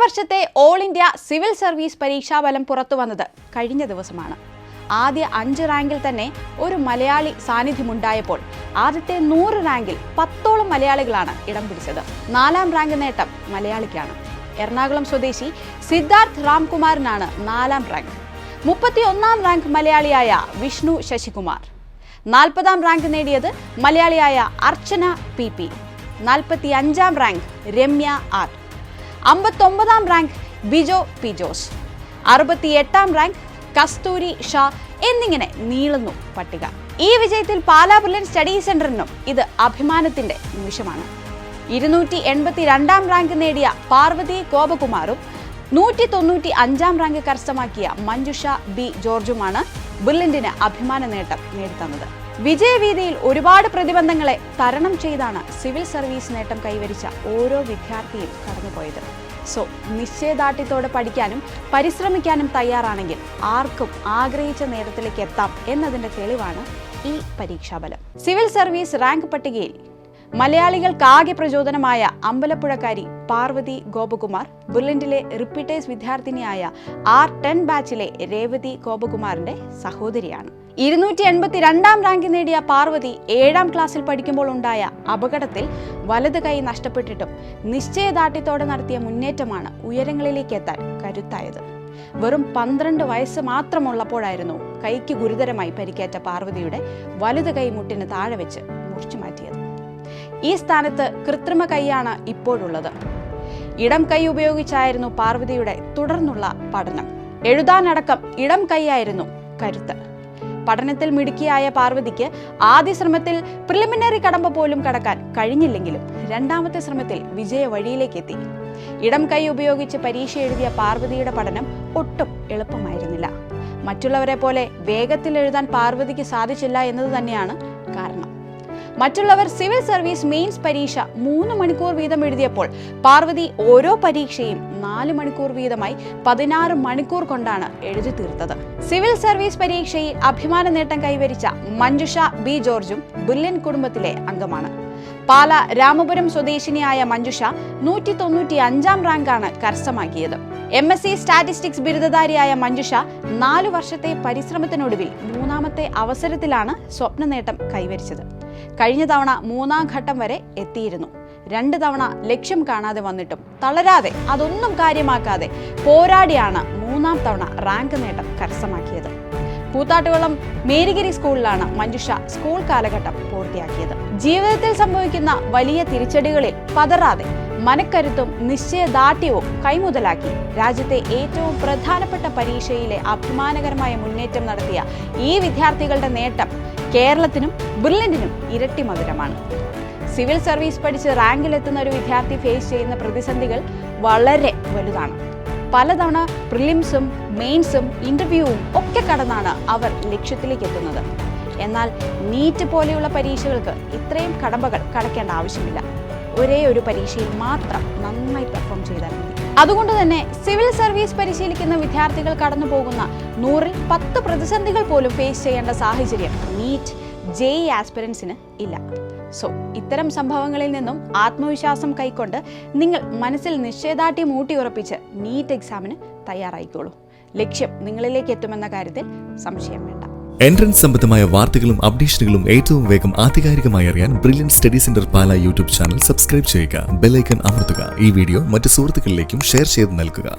വർഷത്തെ all India civil service പരീക്ഷാഫലം പുറത്തുവന്നത് കഴിഞ്ഞ ദിവസമാണ്. ആദ്യ 5 റാങ്കിൽ തന്നെ ഒരു മലയാളി സാന്നിധ്യമുണ്ടായപ്പോൾ ആദ്യത്തെ 100 റാങ്കിൽ 10ഓളം മലയാളികളാണ് ഇടം പിടിച്ചത്. 4ാം റാങ്ക് നേട്ടം മലയാളിക്കാണ്. എറണാകുളം സ്വദേശി സിദ്ധാർത്ഥ് രാംകുമാറിനാണ് 4ാം റാങ്ക്. 31ാം റാങ്ക് മലയാളിയായ വിഷ്ണു ശശികുമാർ. 40ാം റാങ്ക് നേടിയത് മലയാളിയായ അർച്ചന PP. 45ാം റാങ്ക് രമ്യ R. 59ാം റാങ്ക് ബിജോ പി ജോസ്. 68ാം റാങ്ക് കസ്തൂരി ഷാ എന്നിങ്ങനെ നീളുന്നു പട്ടിക. ഈ വിജയത്തിൽ പാലാ ബ്രില്യൻറ്റ് സ്റ്റഡി സെന്ററിനും ഇത് അഭിമാനത്തിന്റെ നിമിഷമാണ്. 282ാം റാങ്ക് നേടിയ പാർവതി ഗോപകുമാറും 195ാം റാങ്ക് കരസ്ഥമാക്കിയ മഞ്ജുഷ ബി ജോർജുമാണ് ബ്രില്യന്റിന് അഭിമാന നേട്ടം നേടിത്തന്നത്. വിജയവീതിയിൽ ഒരുപാട് പ്രതിബന്ധങ്ങളെ തരണം ചെയ്താണ് സിവിൽ സർവീസ് നേട്ടം കൈവരിച്ച ഓരോ വിദ്യാർത്ഥിയും കടന്നുപോയത്. നിശ്ചയദാർഢ്യത്തോടെ പഠിക്കാനും പരിശ്രമിക്കാനും തയ്യാറാണെങ്കിൽ ആർക്കും ആഗ്രഹിച്ച നേട്ടത്തിലേക്ക് എത്താം എന്നതിന്റെ തെളിവാണ് ഈ പരീക്ഷാഫലം. സിവിൽ സർവീസ് റാങ്ക് പട്ടികയിൽ മലയാളികൾക്കാകെ പ്രചോദനമായ അമ്പലപ്പുഴക്കാരി പാർവതി ഗോപകുമാർ ബ്രില്യന്റിലെ റിപ്പീറ്റേഴ്സ് വിദ്യാർത്ഥിനിയായ R10 ബാച്ചിലെ രേവതി ഗോപകുമാറിന്റെ സഹോദരിയാണ്. 282ാം റാങ്ക് നേടിയ പാർവതി 7ാം ക്ലാസ്സിൽ പഠിക്കുമ്പോൾ ഉണ്ടായ അപകടത്തിൽ വലത് കൈ നഷ്ടപ്പെട്ടിട്ടും നിശ്ചയദാർഢ്യത്തോടെ നടത്തിയ മുന്നേറ്റമാണ് ഉയരങ്ങളിലേക്ക് എത്താൻ കരുത്തായത്. വെറും 12 വയസ്സ് മാത്രമുള്ളപ്പോഴായിരുന്നു കൈക്ക് ഗുരുതരമായി പരിക്കേറ്റ പാർവതിയുടെ വലത് കൈ മുട്ടിന് താഴെ വെച്ച് മുറിച്ചു മാറ്റിയത്. ഈ സ്ഥാനത്ത് കൃത്രിമ കൈയാണ് ഇപ്പോഴുള്ളത്. ഇടം കൈ ഉപയോഗിച്ചായിരുന്നു പാർവതിയുടെ തുടർന്നുള്ള പഠനം. എഴുതാനടക്കം ഇടം കൈയായിരുന്നു കരുത്ത്. പഠനത്തിൽ മിടുക്കിയായ പാർവതിക്ക് ആദ്യ ശ്രമത്തിൽ പ്രിലിമിനറി കടമ്പ പോലും കടക്കാൻ കഴിഞ്ഞില്ലെങ്കിലും 2ാമത്തെ ശ്രമത്തിൽ വിജയ വഴിയിലേക്ക് എത്തി. ഇടം കൈ ഉപയോഗിച്ച് പരീക്ഷ എഴുതിയ പാർവതിയുടെ പഠനം ഒട്ടും എളുപ്പമായിരുന്നില്ല. മറ്റുള്ളവരെ പോലെ വേഗത്തിൽ എഴുതാൻ പാർവതിക്ക് സാധിച്ചില്ല എന്നത് തന്നെയാണ് കാരണം. മറ്റുള്ളവർ സിവിൽ സർവീസ് മെയിൻസ് പരീക്ഷ 3 മണിക്കൂർ വീതം എഴുതിയപ്പോൾ പാർവതി ഓരോ പരീക്ഷയും 4 മണിക്കൂർ വീതമായി 16 മണിക്കൂർ കൊണ്ടാണ് എഴുതി തീർത്തത്. സിവിൽ സർവീസ് പരീക്ഷയിൽ അഭിമാന നേട്ടം കൈവരിച്ച മഞ്ജുഷ ബി ജോർജും ബ്രില്യന്റ് കുടുംബത്തിലെ അംഗമാണ്. പാല രാമപുരം സ്വദേശിനിയായ മഞ്ജുഷ 195ാം റാങ്കാണ് കരസ്ഥമാക്കിയത്. MSc സ്റ്റാറ്റിസ്റ്റിക്സ് ബിരുദധാരിയായ മഞ്ജുഷ 4 വർഷത്തെ പരിശ്രമത്തിനൊടുവിൽ 3ാമത്തെ അവസരത്തിലാണ് സ്വപ്ന നേട്ടം കൈവരിച്ചത്. കഴിഞ്ഞ തവണ 3ാം ഘട്ടം വരെ എത്തിയിരുന്നു. 2 തവണ ലക്ഷ്യം കാണാതെ വന്നിട്ടും തളരാതെ അതൊന്നും കാര്യമാക്കാതെ പോരാടിയാണ് 3ാം തവണ റാങ്ക് നേട്ടം കരസ്ഥമാക്കിയത്. കൂത്താട്ടുകുളം മേരിഗിരി സ്കൂളിലാണ് മഞ്ജുഷ സ്കൂൾ കാലഘട്ടം പൂർത്തിയാക്കിയത്. ജീവിതത്തിൽ സംഭവിക്കുന്ന വലിയ തിരിച്ചടികളിൽ പതറാതെ മനക്കരുത്തും നിശ്ചയദാർഢ്യവും കൈമുതലാക്കി രാജ്യത്തെ ഏറ്റവും പ്രധാനപ്പെട്ട പരീക്ഷയിലെ അഭിമാനകരമായ മുന്നേറ്റം നടത്തിയ ഈ വിദ്യാർത്ഥികളുടെ നേട്ടം കേരളത്തിനും ബ്രില്യന്റിനും ഇരട്ടി മധുരമാണ്. സിവിൽ സർവീസ് പഠിച്ച് റാങ്കിലെത്തുന്ന ഒരു വിദ്യാർത്ഥി ഫേസ് ചെയ്യുന്ന പ്രതിസന്ധികൾ വളരെ വലുതാണ്. പലതവണ പ്രിലിംസും മെയിൻസും ഇന്റർവ്യൂവും ഒക്കെ കടന്നാണ് അവർ ലക്ഷ്യത്തിലേക്ക് എത്തുന്നത്. എന്നാൽ നീറ്റ് പോലെയുള്ള പരീക്ഷകൾക്ക് ഇത്രയും കടമ്പകൾ കടക്കേണ്ട ആവശ്യമില്ല. ഒരേ ഒരു പരീക്ഷയിൽ മാത്രം നന്നായി പെർഫോം ചെയ്താൽ മതി. അതുകൊണ്ട് തന്നെ സിവിൽ സർവീസ് പരിശീലിക്കുന്ന വിദ്യാർത്ഥികൾ കടന്നു പോകുന്ന 100ൽ 10 പ്രതിസന്ധികൾ പോലും ഫേസ് ചെയ്യേണ്ട സാഹചര്യം നീറ്റ് JEE ആസ്പിരൻസിന് ഇല്ല. ഇത്തരം സംഭവങ്ങളിൽ നിന്നും ആത്മവിശ്വാസം കൈക്കൊണ്ട് നിങ്ങൾ മനസ്സിൽ നിശ്ചയദാർഢ്യം ഊട്ടിയുറപ്പിച്ച് നീറ്റ് എക്സാമിന് തയ്യാറായിക്കോളൂ. ലക്ഷ്യം നിങ്ങളിലേക്ക് എത്തുമെന്ന കാര്യത്തിൽ സംശയം വേണ്ട. എൻട്രൻസ് സംബന്ധമായ വാർത്തകളും അപ്ഡേഷനുകളും ഏറ്റവും വേഗം ആധികാരികമായി അറിയാൻ ബ്രില്യന്റ് സ്റ്റഡി സെന്റർ പാല യൂട്യൂബ് ചാനൽ സബ്സ്ക്രൈബ് ചെയ്യുക. ബെൽ ഐക്കൺ അമർത്തുക. ഈ വീഡിയോ മറ്റ് സുഹൃത്തുക്കളിലേക്കും ഷെയർ ചെയ്ത് നൽകുക.